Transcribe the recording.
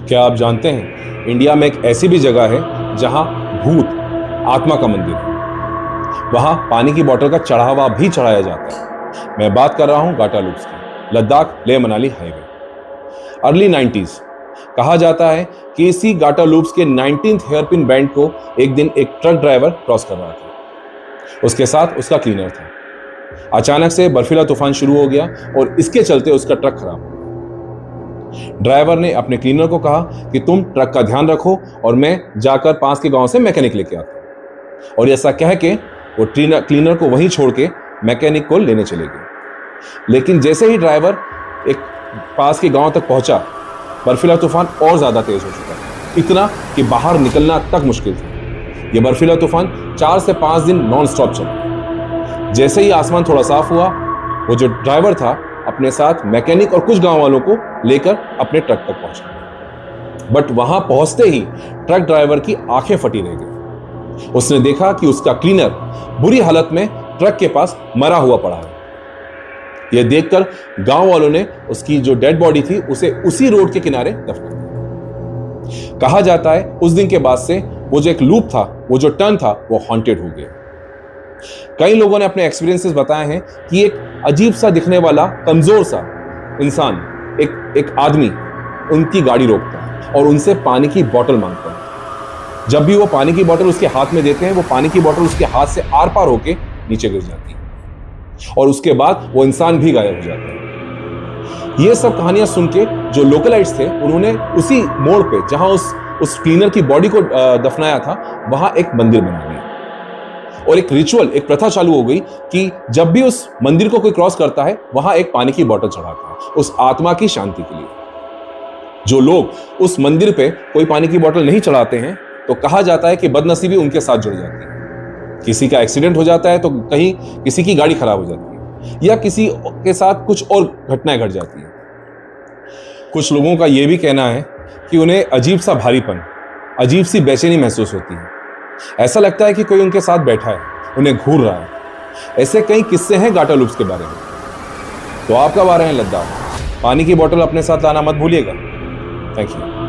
क्या आप जानते हैं इंडिया में एक ऐसी भी जगह है जहां भूत आत्मा का मंदिर है। वहां पानी की बोतल का चढ़ावा भी चढ़ाया जाता है। मैं बात कर रहा हूं गाटा लूप्स की, Ladakh Leh Manali highway. Early 90s कहा जाता है कि इसी गाटा लूप्स के 19th हेयरपिन बैंड को एक दिन एक ट्रक ड्राइवर क्रॉस कर रहा था। उसके साथ उसका क्लीनर था। अचानक से बर्फीला तूफान शुरू हो गया और इसके चलते उसका ट्रक खराब हो गया। ड्राइवर ने अपने क्लीनर को कहा कि तुम ट्रक का ध्यान रखो और मैं जाकर पास के गांव से मैकेनिक लेके आता हूं। और ऐसा कह के वो क्लीनर को वहीं छोड़ के मैकेनिक को लेने चले गए। लेकिन जैसे ही ड्राइवर एक पास के गांव तक पहुंचा, बर्फीला तूफान और ज्यादा तेज हो चुका था, इतना कि बाहर निकलना तक मुश्किल था। यह बर्फीला तूफान 4 से 5 दिन नॉन स्टॉप चला। जैसे ही आसमान थोड़ा साफ हुआ, वो जो ड्राइवर था अपने साथ मैकेनिक और कुछ गांव वालों को लेकर अपने ट्रक तक पहुंचा। बट वहां पहुंचते ही ट्रक ड्राइवर की आंखें फटी रह गई। उसने देखा कि उसका क्लीनर बुरी हालत में ट्रक के पास मरा हुआ पड़ा है। यह देखकर गांव वालों ने उसकी जो डेड बॉडी थी उसे उसी रोड के किनारे दफना दिया। कहा जाता है उस दिन के बाद से वो जो एक लूप था, वो जो टर्न था, वो हॉन्टेड हो गया। कई लोगों ने अपने एक्सपीरियंसेस बताए हैं कि एक अजीब सा दिखने वाला कमजोर सा इंसान, एक आदमी उनकी गाड़ी रोकता है और उनसे पानी की बोतल मांगता है। जब भी वो पानी की बोतल उसके हाथ में देते हैं, वो पानी की बोतल उसके हाथ से आर पार होके नीचे गिर जाती है और उसके बाद वो इंसान भी गायब हो जाता है। ये सब कहानियां सुन के जो लोकलाइट्स थे, उन्होंने उसी मोड़ पे जहां उस क्लीनर की बॉडी को दफनाया था, वहां एक मंदिर बना लिया और एक रिचुअल, एक प्रथा चालू हो गई कि जब भी उस मंदिर को कोई क्रॉस करता है, वहां एक पानी की बोतल चढ़ाता है उस आत्मा की शांति के लिए। जो लोग उस मंदिर पे कोई पानी की बोतल नहीं चढ़ाते हैं, तो कहा जाता है कि बदनसीबी उनके साथ जुड़ जाती है। किसी का एक्सीडेंट हो जाता है तो कहीं किसी की गाड़ी खराब हो जाती है या किसी के साथ कुछ और घटनाएं घट जाती हैं। कुछ लोगों का यह भी कहना है कि उन्हें अजीब सा भारीपन, अजीब सी बेचैनी महसूस होती है। ऐसा लगता है कि कोई उनके साथ बैठा है, उन्हें घूर रहा है। ऐसे कई किस्से हैं गाटा लूप्स के बारे में। तो आप कब आ रहे हैं लद्दाख? पानी की बोतल अपने साथ लाना मत भूलिएगा। Thank you.